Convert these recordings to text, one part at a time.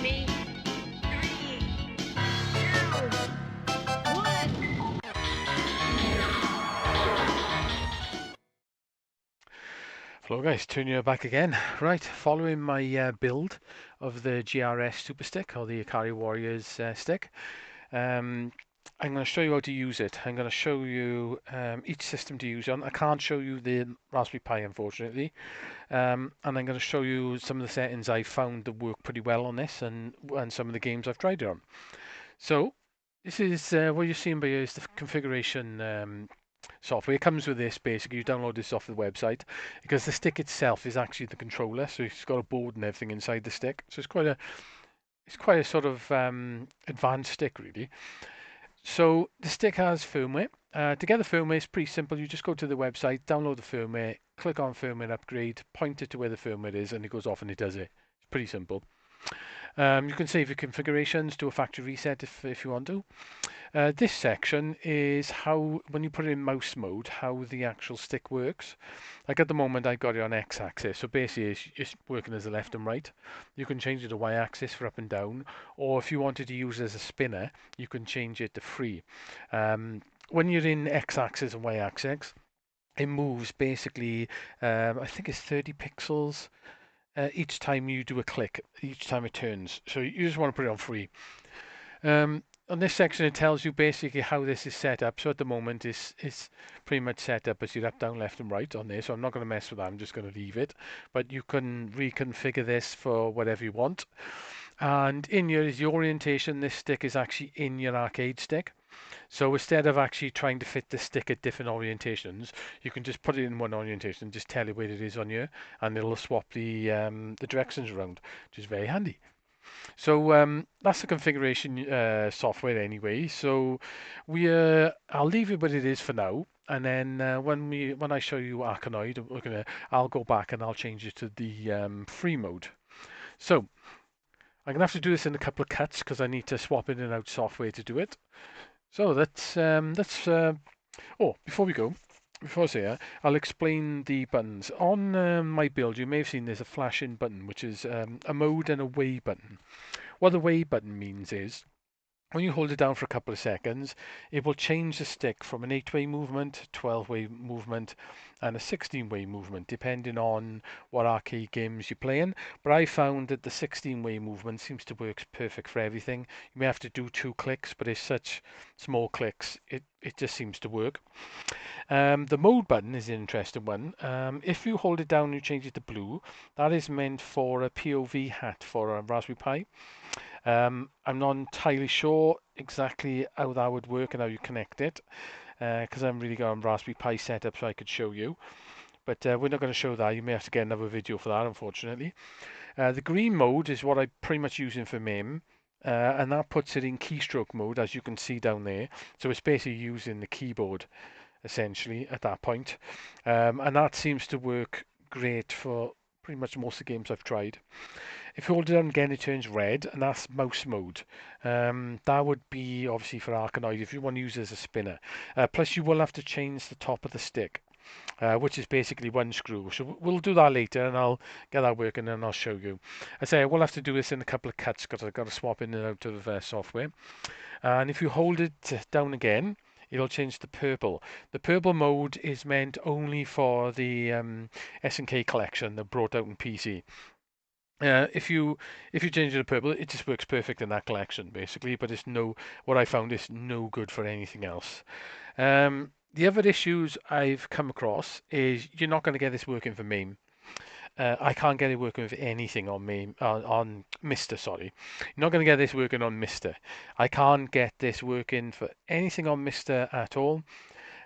me. 3, 2, 1. Hello guys, Tunia back again. Right, following my build of the GRS Super Stick or the Ikari Warriors stick, um, I'm going to show you how to use it. I'm going to show you each system to use on. I can't show you the Raspberry Pi unfortunately, and I'm going to show you some of the settings I found that work pretty well on this and some of the games I've tried it on. So this is what you're seeing by here is the configuration software. It comes with this basically. You download this off the website because the stick itself is actually the controller, so it's got a board and everything inside the stick. So it's quite a sort of advanced stick really. So the stick has firmware. To get the firmware, it's pretty simple. You just go to the website, download the firmware, click on firmware upgrade, point it to where the firmware is, and it goes off and it does it. It's pretty simple. You can save your configurations, do a factory reset if you want to. This section is how, when you put it in mouse mode, how the actual stick works. Like at the moment, I got it on X-axis, so basically it's working as a left and right. You can change it to Y-axis for up and down, or if you wanted to use it as a spinner, you can change it to free. When you're in X-axis and Y-axis, it moves basically, I think it's 30 pixels each time you do a click, each time it turns. So you just want to put it on free. On this section, it tells you basically how this is set up. So at the moment, it's pretty much set up as your up, down, left, and right on there. So I'm not going to mess with that. I'm just going to leave it. But you can reconfigure this for whatever you want. And in here is the orientation. This stick is actually in your arcade stick. So instead of actually trying to fit the stick at different orientations, you can just put it in one orientation and just tell it where it is on here, and it'll swap the directions around, which is very handy. So that's the configuration software anyway. So I'll leave it what it is for now, and then when I show you Arkanoid, I'll go back and I'll change it to the free mode. So I'm gonna have to do this in a couple of cuts because I need to swap in and out software to do it. So oh, before I say that, I'll explain the buttons. On my build, you may have seen there's a flash-in button, which is a mode and away button. What the way button means is when you hold it down for a couple of seconds, it will change the stick from an 8-way movement, 12-way movement, and a 16-way movement, depending on what arcade games you're playing. But I found that the 16-way movement seems to work perfect for everything. You may have to do 2 clicks, but it's such small clicks, it just seems to work. The mode button is an interesting one. If you hold it down and you change it to blue, that is meant for a POV hat for a Raspberry Pi. I'm not entirely sure exactly how that would work and how you connect it, because I haven't really got a Raspberry Pi set up so I could show you. But we're not going to show that. You may have to get another video for that, unfortunately. The green mode is what I'm pretty much using for MAME, and that puts it in keystroke mode, as you can see down there. So it's basically using the keyboard, essentially, at that point. And that seems to work great for pretty much most of the games I've tried. If you hold it down again, it turns red, and that's mouse mode. That would be obviously for Arkanoid if you want to use it as a spinner. Plus, you will have to change the top of the stick, which is basically one screw. So we'll do that later, and I'll get that working, and I'll show you. I say I will have to do this in a couple of cuts because I've got to swap in and out of software. And if you hold it down again, it'll change to purple. The purple mode is meant only for the S&K collection that brought out in PC. If you change it to purple, it just works perfect in that collection, basically. But what I found is no good for anything else. The other issues I've come across is you're not going to get this working for MAME. I can't get it working with anything on MAME, on Mister. Sorry, you're not going to get this working on Mister. I can't get this working for anything on Mister at all.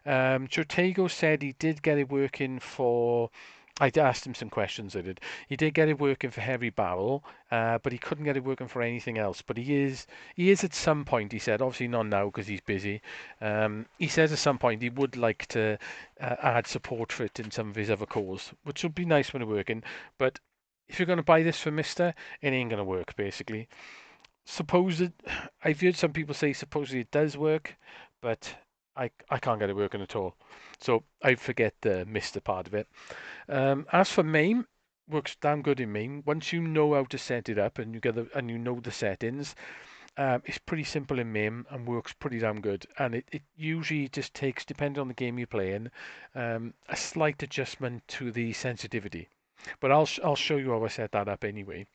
Chotego said he did get it working for. I asked him some questions. I did. He did get it working for Heavy Barrel, but he couldn't get it working for anything else. But he is at some point. He said, obviously not now because he's busy. He says at some point he would like to add support for it in some of his other cores, which would be nice when it's working. But if you're going to buy this for Mister, it ain't going to work. Basically, supposed I've heard some people say supposedly it does work, but I can't get it working at all. So I forget the Mister part of it. As for MAME, works damn good in mame. Once you know how to set it up and you know the settings, it's pretty simple in mame and works pretty damn good. And it usually just takes, depending on the game you're playing, a slight adjustment to the sensitivity. But I'll show you how I set that up anyway.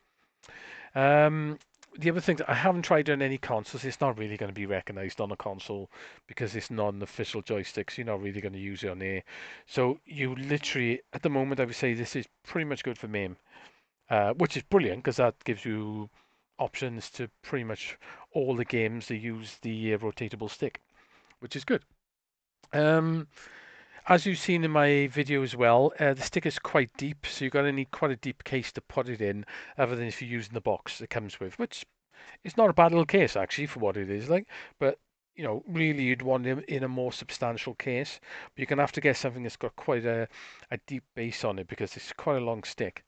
The other thing that I haven't tried on any consoles, it's not really going to be recognized on a console because it's not an official joystick, so you're not really going to use it on there. So you literally, at the moment, I would say this is pretty much good for MAME, which is brilliant because that gives you options to pretty much all the games that use the rotatable stick, which is good. As you've seen in my video as well, the stick is quite deep, so you're going to need quite a deep case to put it in, other than if you're using the box it comes with, which is not a bad little case actually for what it is like. But you know, really you'd want it in a more substantial case. But you're going to have to get something that's got quite a deep base on it because it's quite a long stick.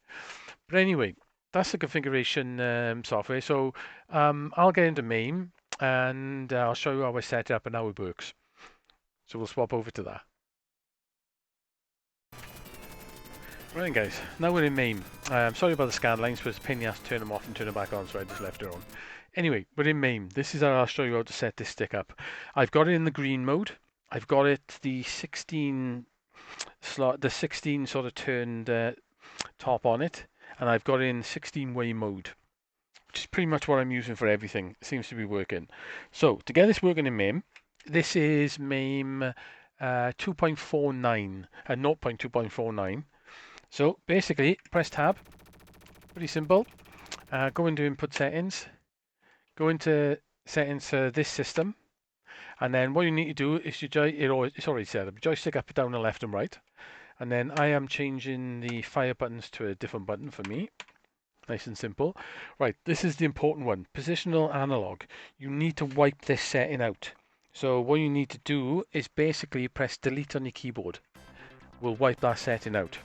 But anyway, that's the configuration software. So I'll get into MAME and I'll show you how I set it up and how it works. So we'll swap over to that. Right guys, now we're in MAME. Sorry about the scan lines, but it's a pain in the ass to turn them off and turn them back on, so I just left it on. Anyway, we're in MAME. This is how I'll show you how to set this stick up. I've got it in the green mode. I've got it the 16 slot, the 16 sort of turned top on it, and I've got it in 16-way mode, which is pretty much what I'm using for everything. It seems to be working. So to get this working in MAME, this is MAME 2.49 and 0.2.49. So basically, press tab, pretty simple. Go into input settings, go into settings for this system, and then what you need to do is it's already set up, joystick up, down, and left and right. And then I am changing the fire buttons to a different button for me. Nice and simple. Right, this is the important one, positional analog. You need to wipe this setting out. So what you need to do is basically press delete on your keyboard. We'll wipe that setting out.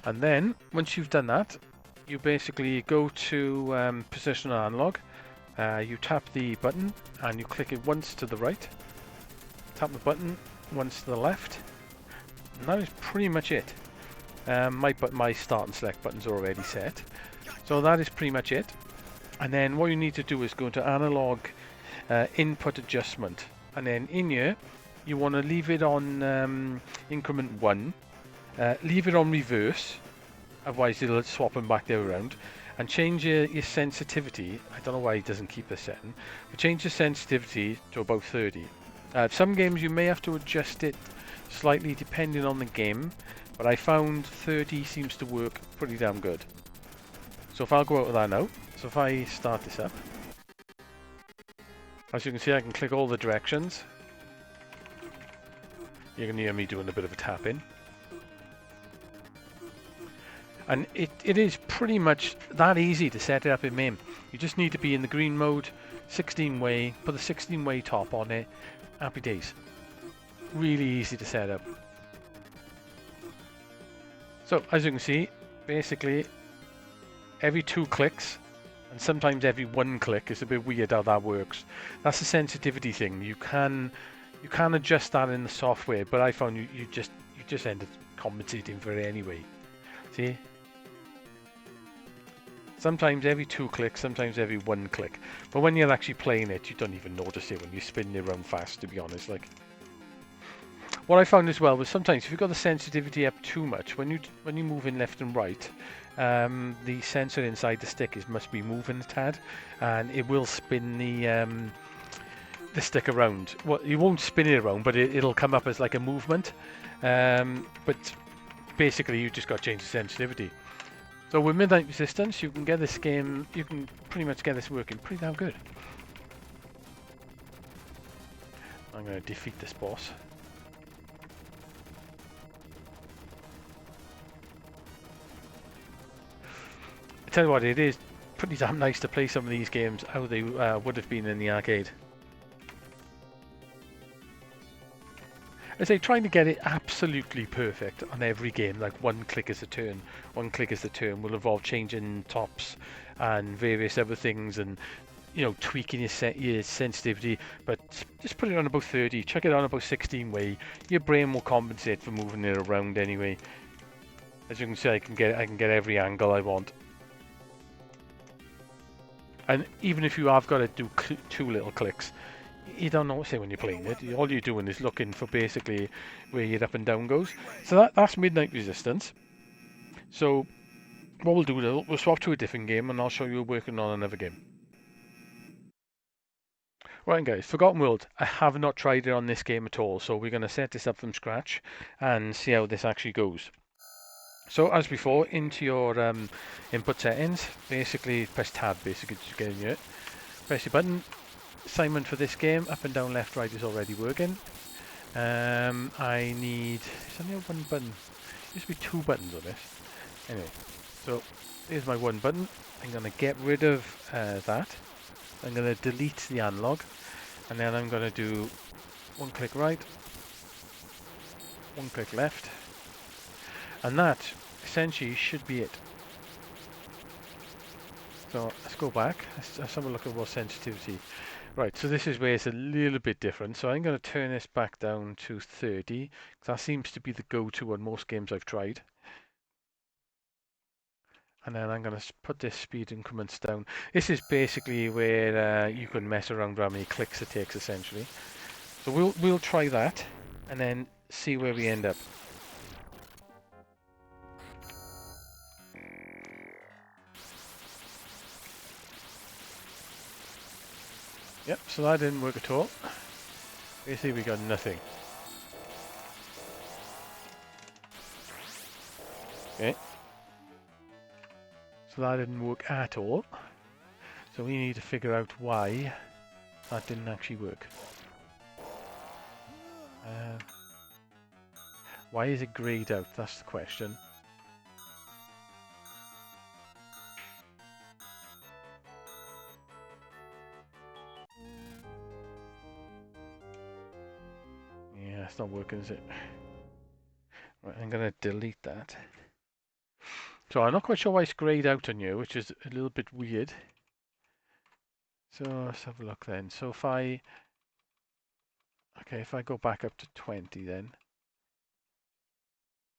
And then, once you've done that, you basically go to positional analog, you tap the button and you click it once to the right, tap the button once to the left, and that is pretty much it. My start and select buttons are already set, so that is pretty much it. And then what you need to do is go into analog input adjustment, and then in here you want to leave it on increment 1. Leave it on reverse, otherwise it'll swap them back there around, and change your sensitivity. I don't know why it doesn't keep this setting, but change the sensitivity to about 30. Some games you may have to adjust it slightly depending on the game, but I found 30 seems to work pretty damn good. So if I'll go out of that now, so if I start this up, as you can see I can click all the directions. You can hear me doing a bit of a tapping. And it is pretty much that easy to set it up in MAME. You just need to be in the green mode, 16-way, put the 16-way top on it, happy days. Really easy to set up. So, as you can see, basically, every 2 clicks, and sometimes every 1 click, is a bit weird how that works. That's a sensitivity thing. You can adjust that in the software, but I found you just end up compensating for it anyway. See? Sometimes every 2 clicks, sometimes every 1 click. But when you're actually playing it, you don't even notice it when you're spinning it around fast, to be honest. Like, what I found as well was sometimes if you've got the sensitivity up too much, when you move in left and right, the sensor inside the stick must be moving a tad, and it will spin the stick around. Well, you won't spin it around, but it'll come up as like a movement. But basically, you just got to change the sensitivity. So with Midnight Resistance, you can get this game, you can pretty much get this working pretty damn good. I'm going to defeat this boss. I tell you what, it is pretty damn nice to play some of these games how they would have been in the arcade. I say trying to get it absolutely perfect on every game, like 1 click is a turn, 1 click is the turn, will involve changing tops and various other things, and you know, tweaking your sensitivity. But just put it on about 30, chuck it on about 16-way. Your brain will compensate for moving it around anyway. As you can see, I can get every angle I want. And even if you have got to do two little clicks, you don't notice it when you're playing it. All you're doing is looking for basically where your up and down goes. So that's Midnight Resistance. So what we'll do is we'll swap to a different game and I'll show you working on another game. Right guys, Forgotten World. I have not tried it on this game at all, so we're going to set this up from scratch and see how this actually goes. So as before, into your input settings, basically press tab basically to get in it. Press your button. Assignment for this game, up and down, left, right is already working. I need, it's only one button. There used to be two buttons on this. Anyway, so here's my one button. I'm going to get rid of that. I'm going to delete the analog. And then I'm going to do one click right, one click left. And that essentially should be it. So let's go back. Let's have a look at what sensitivity. Right, so this is where it's a little bit different. So I'm going to turn this back down to 30, because that seems to be the go-to on most games I've tried. And then I'm going to put this speed increments down. This is basically where you can mess around with how many clicks it takes, essentially. So we'll try that, and then see where we end up. Yep, so that didn't work at all. Basically, we got nothing. Okay. So that didn't work at all. So we need to figure out why that didn't actually work. Why is it grayed out? That's the question. Yeah, it's not working, is it? Right, I'm going to delete that. So I'm not quite sure why it's grayed out on you, which is a little bit weird. So let's have a look then. So if I go back up to 20 then,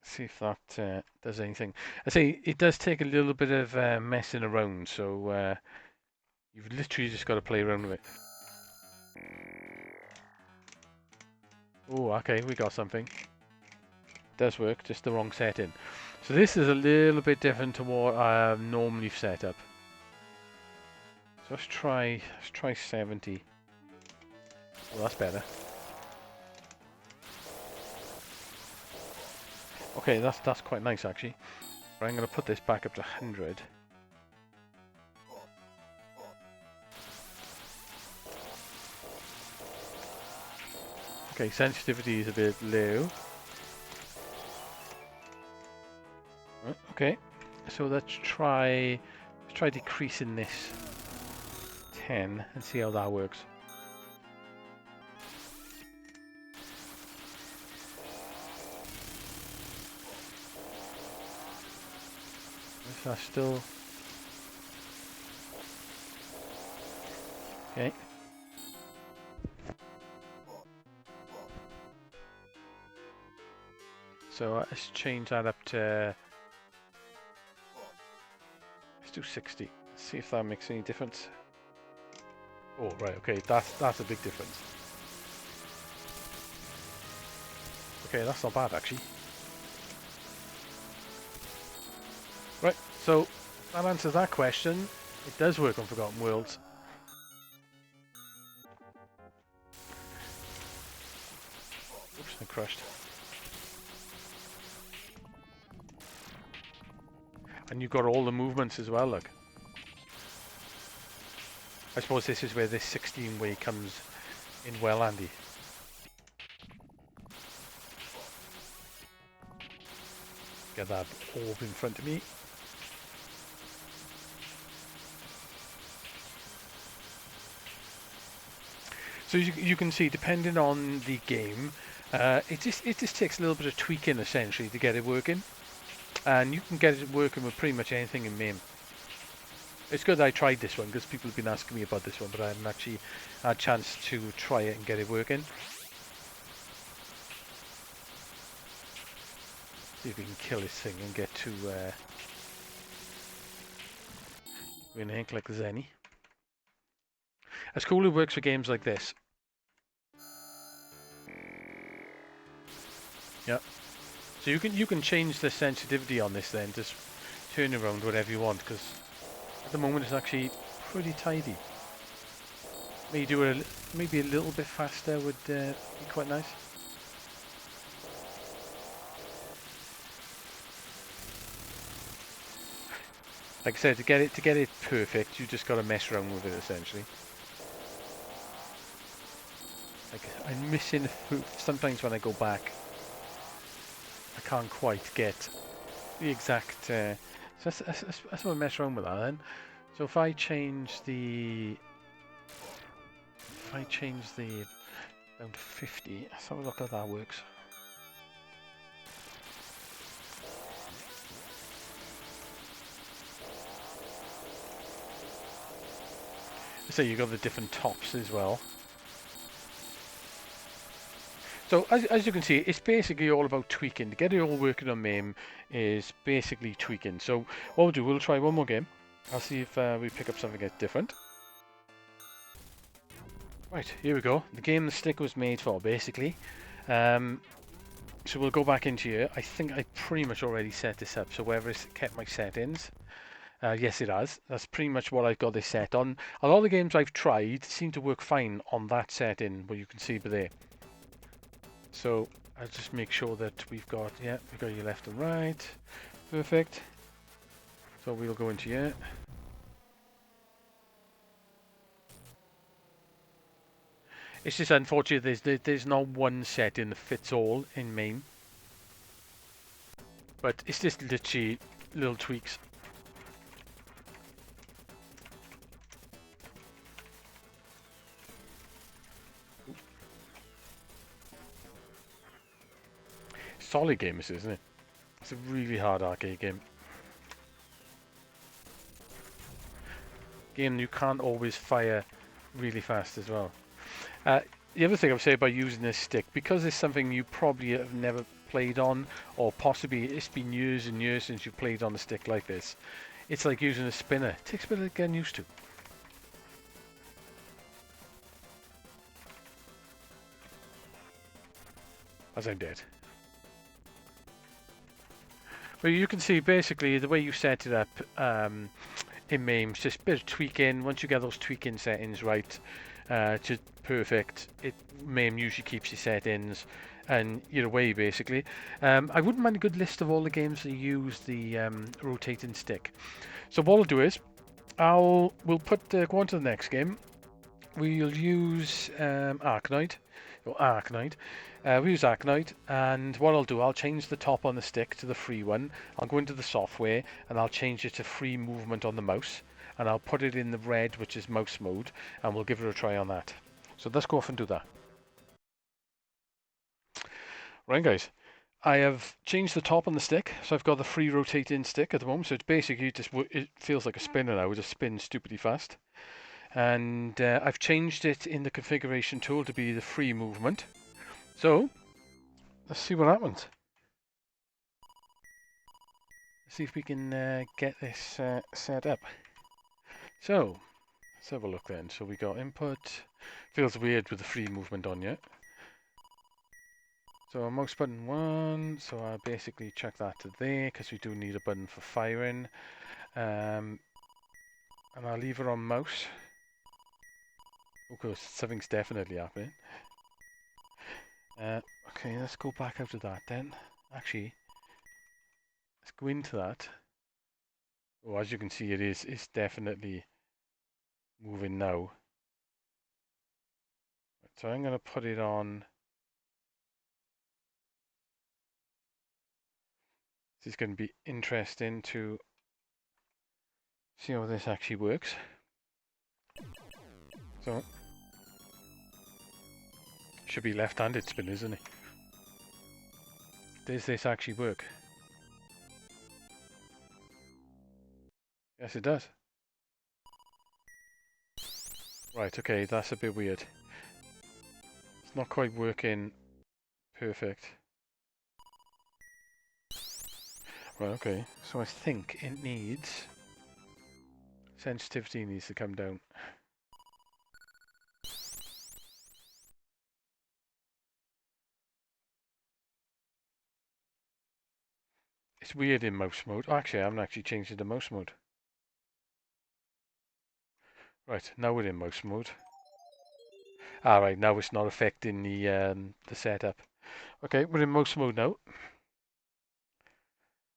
see if that does anything. I say it does take a little bit of messing around, so you've literally just got to play around with it. Oh, okay, we got something. It does work, just the wrong setting. So this is a little bit different to what I've normally set up. So let's try 70. Well, that's better. Okay, that's quite nice actually. But I'm going to put this back up to 100. Okay, sensitivity is a bit low. Okay, so let's try decreasing this 10 and see how that works. Is that still okay? So let's change that up to, let's do 60. Let's see if that makes any difference. Oh right, okay, that's a big difference. Okay, that's not bad actually. Right, so that answers that question. It does work on Forgotten Worlds. Oops, I crashed. And you've got all the movements as well, look. I suppose this is where this 16 way comes in well handy. Get that orb in front of me. So you can see, depending on the game, it just takes a little bit of tweaking essentially to get it working. And you can get it working with pretty much anything in MAME. It's good I tried this one because people have been asking me about this one, but I haven't actually had a chance to try it and get it working. See if we can kill this thing and get to win Hank like there's any. That's cool. It works for games like this. Yeah. So you can change the sensitivity on this then, just turn around whatever you want, because at the moment it's actually pretty tidy. Maybe a little bit faster would be quite nice. Like I said, to get it perfect, you just got to mess around with it essentially. Like I'm missing sometimes when I go back, I can't quite get the exact. So that's what I mess around with that then. So if I change the down to 50, let's have a look how that works. So you got the different tops as well. So as you can see, it's basically all about tweaking. To get it all working on MAME is basically tweaking. So what we'll do, we'll try one more game. I'll see if we pick up something that's different. Right, here we go. The game the stick was made for, basically. So we'll go back into here. I think I pretty much already set this up. So wherever it's kept my settings. Yes, it has. That's pretty much what I've got this set on. A lot of the games I've tried seem to work fine on that setting, where you can see there. So I'll just make sure that we've got your left and right. Perfect. So we'll go into here. It's just unfortunate there's not one setting that fits all in MAME. But it's just literally little tweaks. Solid game this, isn't it? It's a really hard arcade game. Game you can't always fire really fast as well. The other thing I would say about using this stick, because it's something you probably have never played on, or possibly it's been years and years since you played on a stick like this, it's like using a spinner. It takes a bit of getting used to. As I'm dead. But you can see basically the way you set it up in MAME, just a bit of tweaking. Once you get those tweaking settings right, to perfect, MAME usually keeps your settings and you're away basically. I wouldn't mind a good list of all the games that use the rotating stick. So what I'll do is, we'll go on to the next game. We'll use Arkanoid. We use Arkanoid, and what I'll do, I'll change the top on the stick to the free one. I'll go into the software and I'll change it to free movement on the mouse, and I'll put it in the red, which is mouse mode, and we'll give it a try on that. So let's go off and do that. Right guys, I have changed the top on the stick, so I've got the free rotating stick at the moment, so it's basically just, it feels like a spinner now, it just spins stupidly fast. And I've changed it in the configuration tool to be the free movement. So let's see what happens. Let's see if we can get this set up. So let's have a look then. So we got input. Feels weird with the free movement on yet. So mouse button 1. So I'll basically check that to there because we do need a button for firing. And I'll leave it on mouse. Of course, something's definitely happening. Okay, let's go back out of that then. Actually, let's go into that. Oh, as you can see, it's definitely moving now. So I'm going to put it on. This is going to be interesting to see how this actually works. So, should be left-handed spin, isn't it? Does this actually work? Yes, it does. Right, okay, that's a bit weird. It's not quite working perfect. Right, okay. So I think it needs... sensitivity needs to come down. It's weird in mouse mode. Oh, actually, I haven't actually changed it to mouse mode. Right, now we're in mouse mode. Alright, now it's not affecting the setup. Okay, we're in mouse mode now.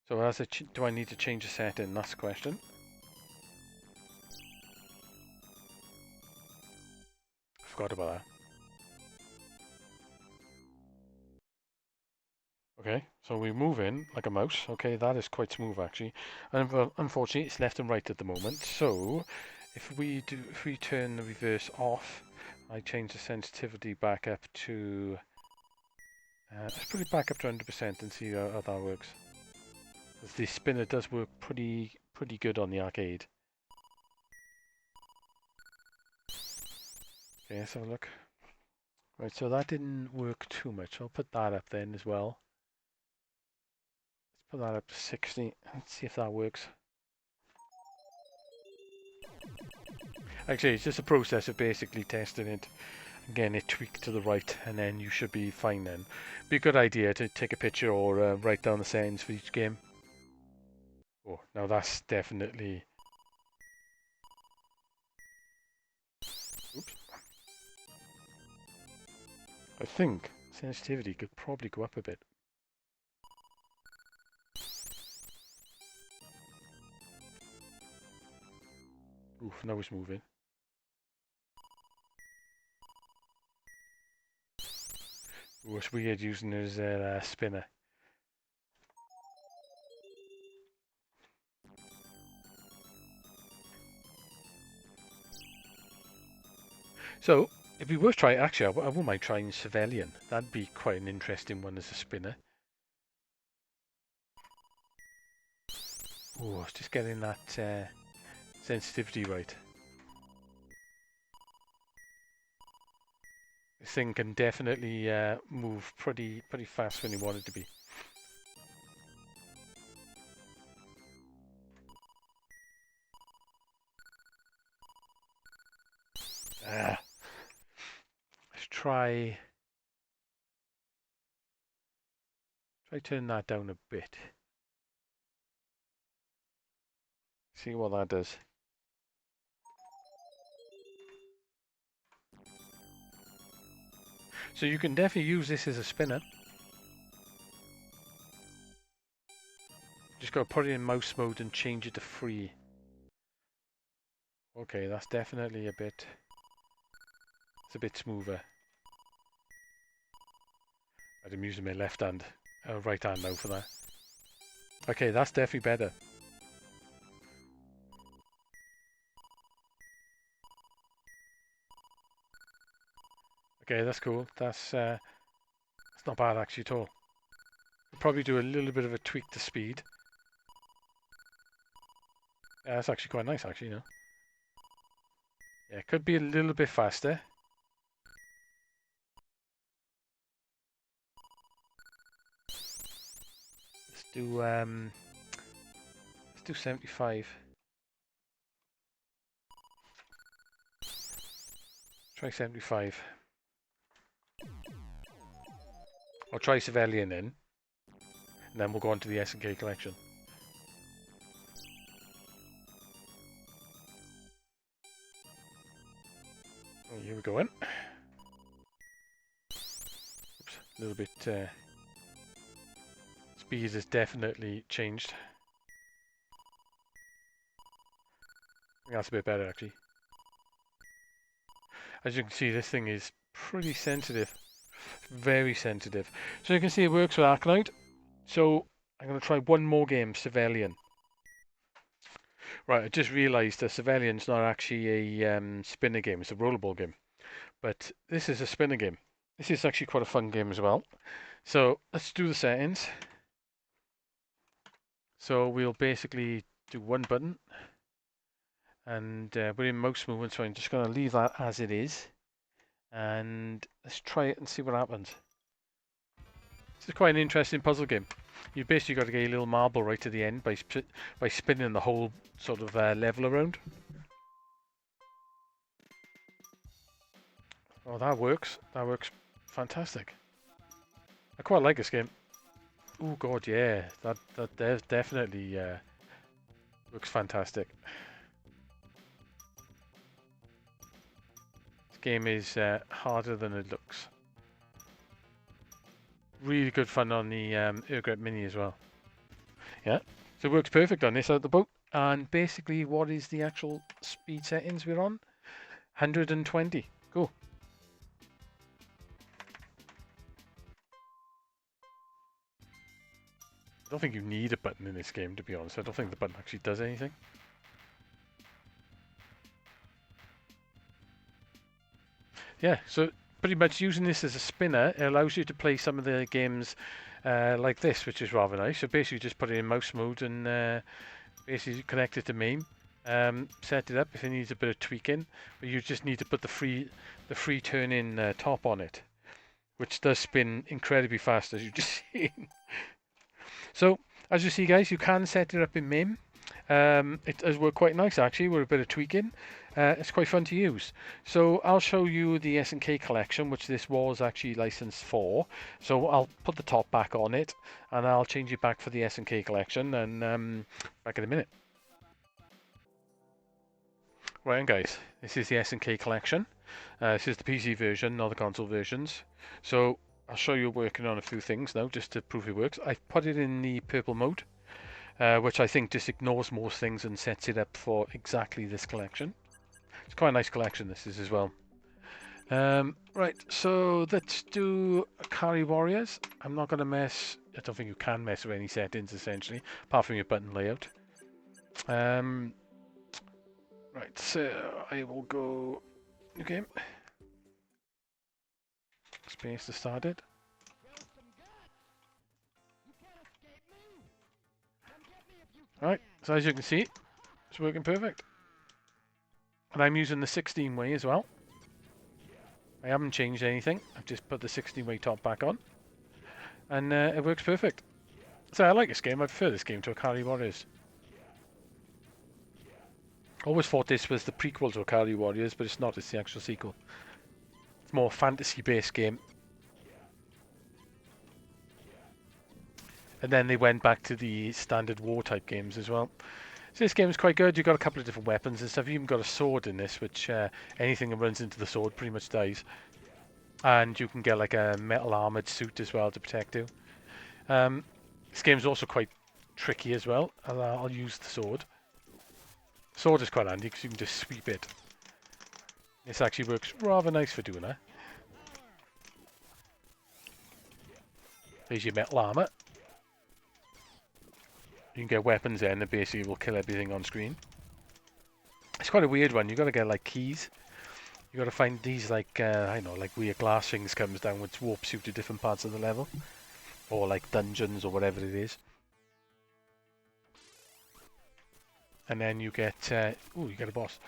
So do I need to change the setting? That's the question. Forgot about that. Okay, so we move in like a mouse. Okay, that is quite smooth actually. And unfortunately, it's left and right at the moment. So if we turn the reverse off, I change the sensitivity back up to... let's put it back up to 100% and see how that works. The spinner does work pretty good on the arcade. Okay, let's have a look. Right, so that didn't work too much. I'll put that up then as well. Let's put that up to 60. Let's see if that works. Actually, it's just a process of basically testing it. Again, it tweaked to the right, and then you should be fine then. Be a good idea to take a picture or write down the settings for each game. Oh, now that's definitely... Oops. I think sensitivity could probably go up a bit. Oof, now it's moving. Ooh, it's weird using it as a spinner. So, it'd be worth trying. Actually, I wouldn't mind trying Civilian. That'd be quite an interesting one as a spinner. Oh, just getting that sensitivity right. This thing can definitely move pretty fast when you want it to be. Let's try turning that down a bit. See what that does. So you can definitely use this as a spinner. Just got to put it in mouse mode and change it to free. Okay, that's definitely a bit... It's a bit smoother. I'm using my left hand, right hand now for that. Okay, that's definitely better. Okay, that's cool. That's not bad actually at all. We'll probably do a little bit of a tweak to speed. Yeah, that's actually quite nice actually, you know. Yeah, it could be a little bit faster. Let's do 75. Try 75. I'll try Civilian then. And then we'll go on to the S&K collection. Oh, here we go in. Oops, a little bit... speed has definitely changed. I think that's a bit better actually. As you can see, this thing is pretty sensitive. Very sensitive. So you can see it works with Arcanite. So I'm going to try one more game, Civilian. Right, I just realised that Civilian's not actually a spinner game, it's a rollerball game. But this is a spinner game. This is actually quite a fun game as well. So let's do the settings. So we'll basically do one button. And we're in mouse movement, so I'm just going to leave that as it is. And let's try it and see what happens. It's quite an interesting puzzle game. You basically got to get a little marble right to the end by spinning the whole sort of level around. Oh, that works. That works fantastic. I quite like this game. Oh god, yeah, that definitely looks fantastic. This game is harder than it looks. Really good fun on the Ergrip Mini as well. Yeah, so it works perfect on this out the boat. And basically, what is the actual speed settings we're on? 120. Cool. I don't think you need a button in this game, to be honest. I don't think the button actually does anything. Yeah, so pretty much using this as a spinner, it allows you to play some of the games like this, which is rather nice. So basically just put it in mouse mode and basically connect it to mame. Set it up if it needs a bit of tweaking, but you just need to put the free turn-in top on it, which does spin incredibly fast, as you just seen. So as you see, guys, you can set it up in mame. It does work quite nice actually with a bit of tweaking. It's quite fun to use. So I'll show you the S&K collection, which this was actually licensed for. So I'll put the top back on it and I'll change it back for the S&K collection and back in a minute. Right, and guys, this is the S&K collection. This is the PC version, not the console versions. So I'll show you working on a few things now just to prove it works. I've put it in the purple mode. Which I think just ignores most things and sets it up for exactly this collection. It's quite a nice collection, this is as well. Right, so let's do Ikari Warriors. I'm not going to mess, I don't think you can mess with any settings essentially, apart from your button layout. Right, so I will go new game. Space to start it. Right, so as you can see, it's working perfect. And I'm using the 16 way as well. I haven't changed anything. I've just put the 16 way top back on. And it works perfect. So I like this game. I prefer this game to Ikari Warriors. Always thought this was the prequel to Ikari Warriors, but it's not. It's the actual sequel. It's more fantasy-based game. And then they went back to the standard war type games as well. So this game is quite good. You've got a couple of different weapons and stuff. You've even got a sword in this, which anything that runs into the sword pretty much dies. And you can get like a metal armored suit as well to protect you. This game's also quite tricky as well. I'll use the sword. Sword is quite handy because you can just sweep it. This actually works rather nice for doing that. There's your metal armor. You can get weapons then that basically will kill everything on screen. It's quite a weird one. You've got to get like keys. You've got to find these like, I don't know, like weird glass things comes down which warps you to different parts of the level. Or like dungeons or whatever it is. And then you get, oh, you get a boss.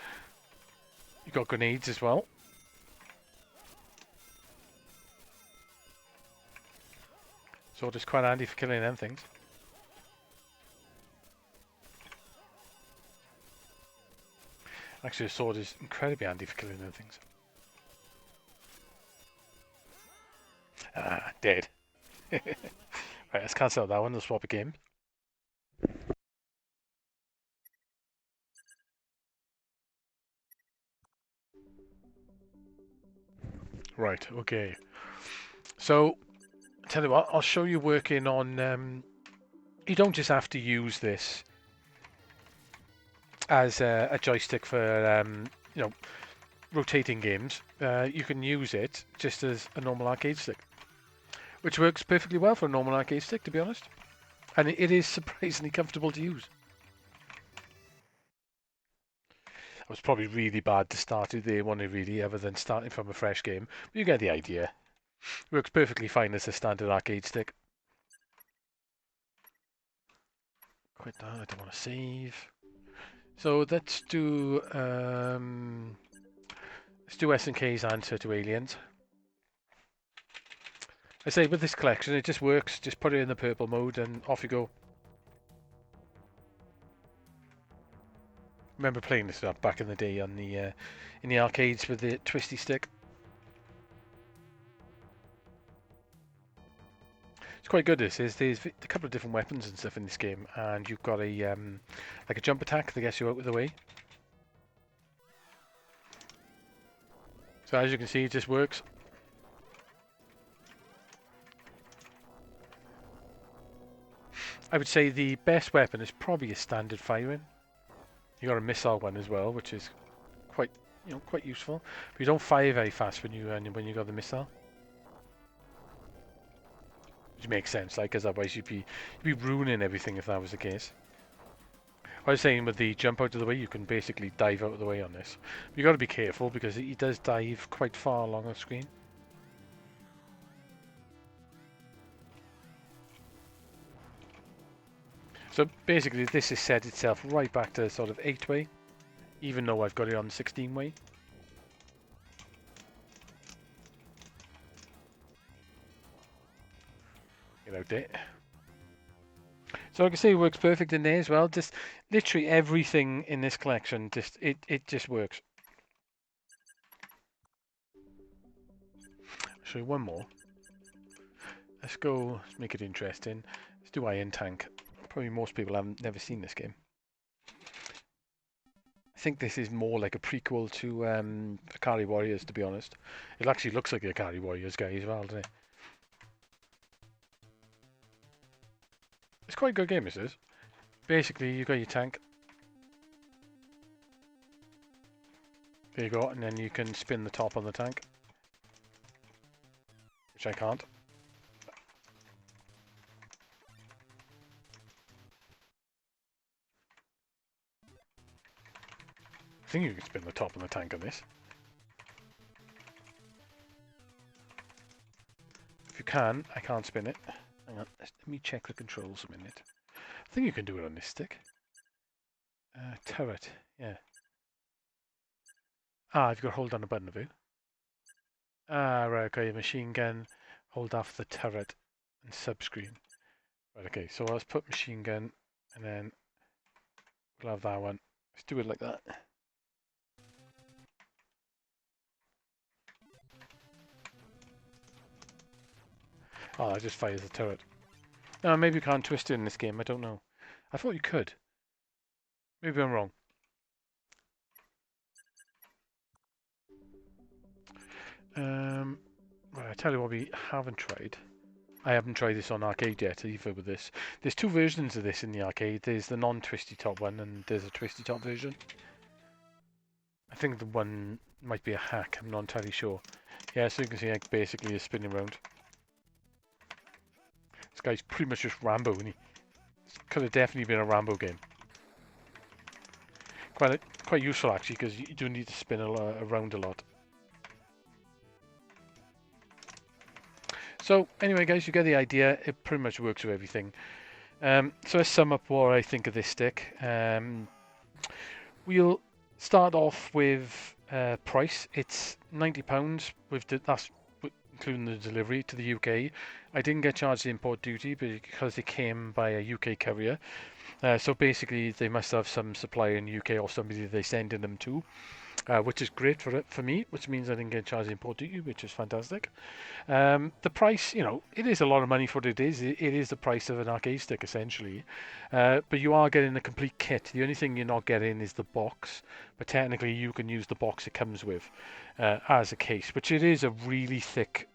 You got grenades as well. So it's quite handy for killing them things. Actually, a sword is incredibly handy for killing them things. Ah, dead. Right, let's cancel out that one. Let's swap a game. Right, okay. So, tell you what, I'll show you working on... you don't just have to use this as a joystick for, you know, rotating games. You can use it just as a normal arcade stick, which works perfectly well for a normal arcade stick, to be honest. And it is surprisingly comfortable to use. It was probably really bad to start it there, wasn't it, really, other than starting from a fresh game. But you get the idea. It works perfectly fine as a standard arcade stick. Quit that, I don't want to save. So let's do S&K's answer to Aliens. I say with this collection, it just works. Just put it in the purple mode and off you go. Remember playing this back in the day on the in the arcades with the twisty stick. It's quite good. There's a couple of different weapons and stuff in this game, and you've got a like a jump attack that gets you out of the way. So as you can see, it just works. I would say the best weapon is probably a standard firing. You got a missile one as well, which is quite quite useful. But you don't fire very fast when you got the missile. Which makes sense, like, because otherwise you'd be ruining everything if that was the case. I was saying with the jump out of the way, you can basically dive out of the way on this. But you got to be careful because he does dive quite far along the screen. So basically, this is set itself right back to sort of 8-way, even though I've got it on 16-way. Get out there. So I can say it works perfect in there as well. Just literally everything in this collection, it just works. I'll show you one more. Let's go. Let's make it interesting. Let's do Iron Tank. Probably most people haven't never seen this game. I think this is more like a prequel to Ikari Warriors, to be honest. It actually looks like the Ikari Warriors guy as well, doesn't it? It's quite a good game, this is. Basically, you got your tank. There you go, and then you can spin the top on the tank. Which I can't. I think you can spin the top on the tank on this. If you can, I can't spin it. Hang on, let me check the controls a minute. I think you can do it on this stick. Turret, yeah. Ah, you've got to hold down the button, have you? Ah, right, okay, machine gun, hold off the turret and subscreen. Right, okay, so let's put machine gun and then we'll have that one. Let's do it like that. Oh, that just fires the turret. No, maybe you can't twist it in this game, I don't know. I thought you could. Maybe I'm wrong. Right, I tell you what we haven't tried. I haven't tried this on arcade yet either with this. There's two versions of this in the arcade. There's the non-twisty top one and there's a twisty top version. I think the one might be a hack, I'm not entirely sure. Yeah, so you can see like basically is spinning around. This guy's pretty much just Rambo, isn't he? This could have definitely been a Rambo game. Quite useful actually, because you do need to spin around a lot. So anyway guys, you get the idea. It pretty much works with everything. So let's sum up what I think of this stick. We'll start off with price. It's £90 that's including the delivery to the UK. I didn't get charged the import duty because it came by a UK courier. So basically they must have some supplier in the UK or somebody they send in them to. Which is great for me, which means I didn't get charged import duty, which is fantastic. The price, it is a lot of money for what it is. It is the price of an arcade stick, essentially. But you are getting a complete kit. The only thing you're not getting is the box. But technically, you can use the box it comes with as a case, which it is a really thick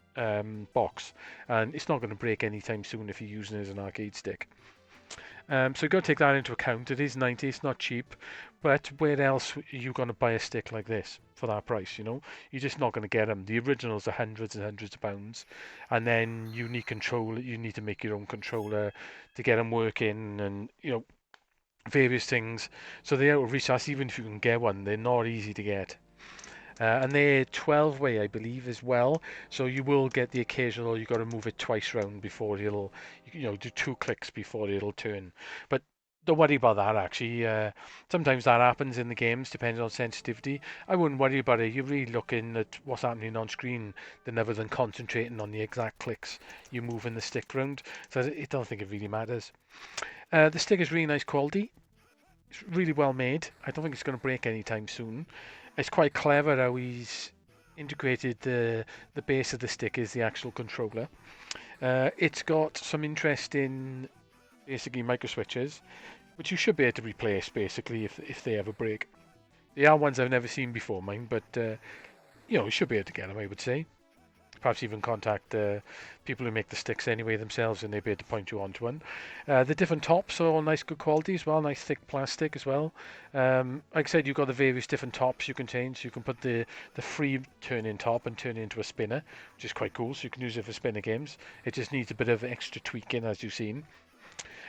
box. And it's not going to break anytime soon if you're using it as an arcade stick. So you've got to take that into account. It is 90, it's not cheap, but where else are you going to buy a stick like this for that price, You're just not going to get them. The originals are hundreds and hundreds of pounds, and then you need you need to make your own controller to get them working, and, various things. So they're out of reach. That's even if you can get one, they're not easy to get. And they're 12-way, I believe, as well. So you will get the occasional, you've got to move it twice round before it'll, do 2 clicks before it'll turn. But Don't worry about that actually. Sometimes that happens in the games, depending on sensitivity. I wouldn't worry about it. You're really looking at what's happening on screen, rather than concentrating on the exact clicks you're moving the stick around. So I don't think it really matters. The stick is really nice quality. It's really well made. I don't think it's going to break anytime soon. It's quite clever how he's integrated the base of the stick is the actual controller. It's got some interesting, basically micro switches, which you should be able to replace basically if they ever break. They are ones I've never seen before, mine, but you should be able to get them, I would say. Perhaps even contact people who make the sticks anyway themselves, and they'll be able to point you onto one. The different tops are all nice, good quality as well. Nice thick plastic as well. Like I said, you've got the various different tops you can change. You can put the free turn-in top and turn it into a spinner, which is quite cool. So you can use it for spinner games. It just needs a bit of extra tweaking, as you've seen.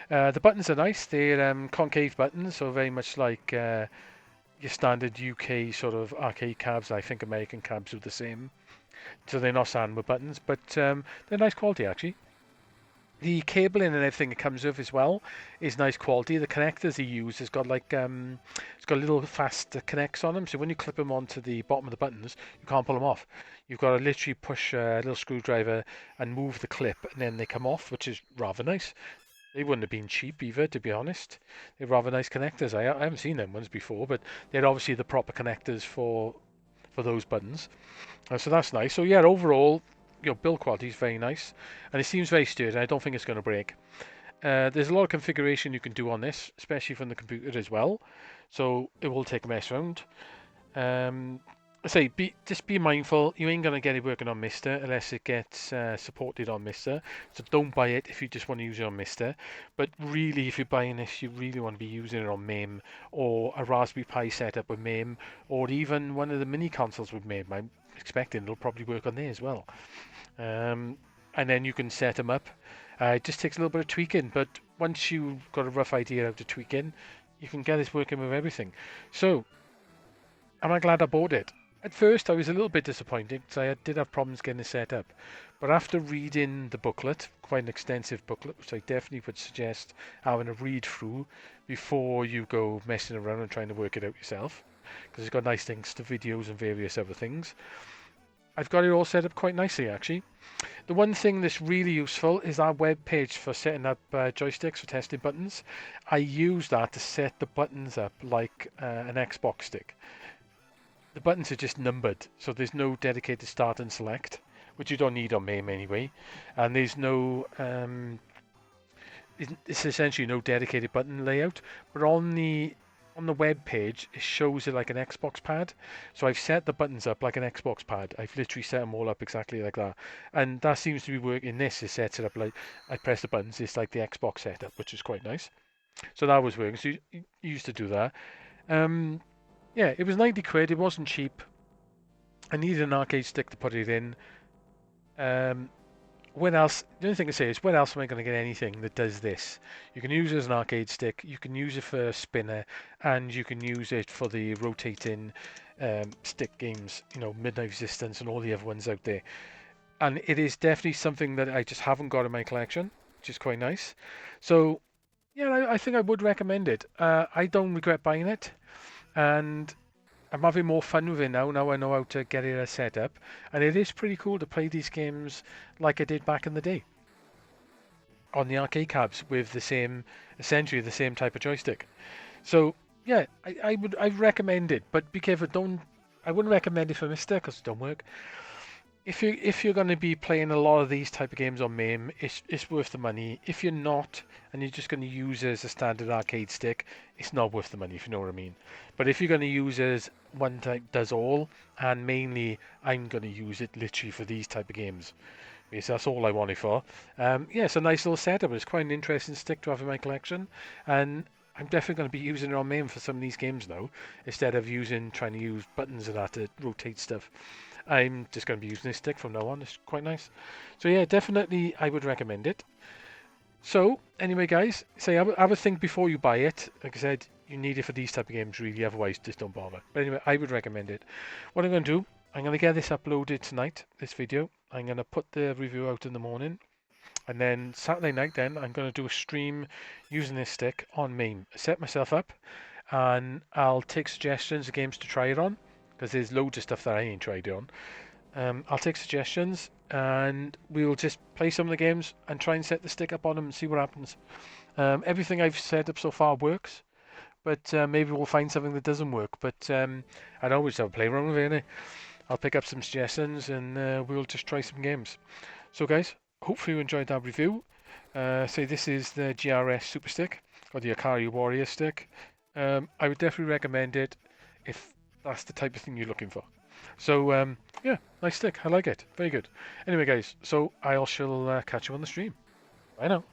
The buttons are nice. They're concave buttons, so very much like your standard UK sort of arcade cabs. I think American cabs are the same. So they're not sandwich buttons, but they're nice quality actually. The cabling and everything it comes with as well is nice quality. The connectors he used has got like it's got little fast connects on them. So when you clip them onto the bottom of the buttons, you can't pull them off. You've got to literally push a little screwdriver and move the clip, and then they come off, which is rather nice. They wouldn't have been cheap either, to be honest. They're rather nice connectors. I haven't seen them ones before, but they're obviously the proper connectors for those buttons. So that's nice. So yeah, overall, build quality is very nice, and it seems very sturdy. I don't think it's going to break. There's a lot of configuration you can do on this, especially from the computer as well. So it will take a mess around. Um, I say, just be mindful. You ain't gonna get it working on Mister unless it gets supported on Mister. So don't buy it if you just want to use it on Mister. But really, if you're buying this, you really want to be using it on MAME or a Raspberry Pi setup with MAME, or even one of the mini consoles with MAME. I'm expecting it'll probably work on there as well. And then you can set them up. It just takes a little bit of tweaking, but once you've got a rough idea how to tweak in, you can get this working with everything. So, am I glad I bought it? At first, I was a little bit disappointed because I did have problems getting it set up. But after reading the booklet, quite an extensive booklet, which I definitely would suggest having a read through before you go messing around and trying to work it out yourself, because it's got nice links to videos and various other things. I've got it all set up quite nicely, actually. The one thing that's really useful is our web page for setting up joysticks for testing buttons. I use that to set the buttons up like an Xbox stick. The buttons are just numbered, so there's no dedicated start and select, which you don't need on MAME anyway. And there's no, it's essentially no dedicated button layout. But on the web page, it shows it like an Xbox pad. So I've set the buttons up like an Xbox pad. I've literally set them all up exactly like that. And that seems to be working. This, it sets it up like I press the buttons. It's like the Xbox setup, which is quite nice. So that was working. So you used to do that. Yeah, it was 90 quid. It wasn't cheap. I needed an arcade stick to put it in. When else? The only thing I say is, when else am I going to get anything that does this? You can use it as an arcade stick, you can use it for a spinner, and you can use it for the rotating stick games, Midnight Resistance and all the other ones out there. And it is definitely something that I just haven't got in my collection, which is quite nice. So, yeah, I think I would recommend it. I don't regret buying it, and I'm having more fun with it now. Now I know how to get it set up, and it is pretty cool to play these games like I did back in the day on the arcade cabs with essentially the same type of joystick. So yeah, I recommend it, but be careful. I wouldn't recommend it for Mister because it don't work. If you're going to be playing a lot of these type of games on MAME, it's worth the money. If you're not, and you're just going to use it as a standard arcade stick, it's not worth the money, if you know what I mean. But if you're going to use it as one type does all, and mainly I'm going to use it literally for these type of games, because that's all I want it for. Yeah, it's a nice little setup. It's quite an interesting stick to have in my collection, and I'm definitely going to be using it on MAME for some of these games now, instead of trying to use buttons and that to rotate stuff. I'm just going to be using this stick from now on. It's quite nice. So yeah, definitely I would recommend it. So anyway, guys, have a think before you buy it. Like I said, you need it for these type of games really. Otherwise, just don't bother. But anyway, I would recommend it. What I'm going to do, I'm going to get this uploaded tonight, this video. I'm going to put the review out in the morning. And then Saturday night, then I'm going to do a stream using this stick on mame. Set myself up, and I'll take suggestions of games to try it on, because there's loads of stuff that I ain't tried it on. I'll take suggestions, and we'll just play some of the games and try and set the stick up on them and see what happens. Everything I've set up so far works, but maybe we'll find something that doesn't work. But I'd always have a play around with it, innit? I'll pick up some suggestions and we'll just try some games. So guys, hopefully you enjoyed that review. So this is the GRS Super Stick, or the Ikari Warrior Stick. I would definitely recommend it if that's the type of thing you're looking for. So yeah, nice stick. I like it. Very good. Anyway guys, so I shall catch you on the stream. Bye now.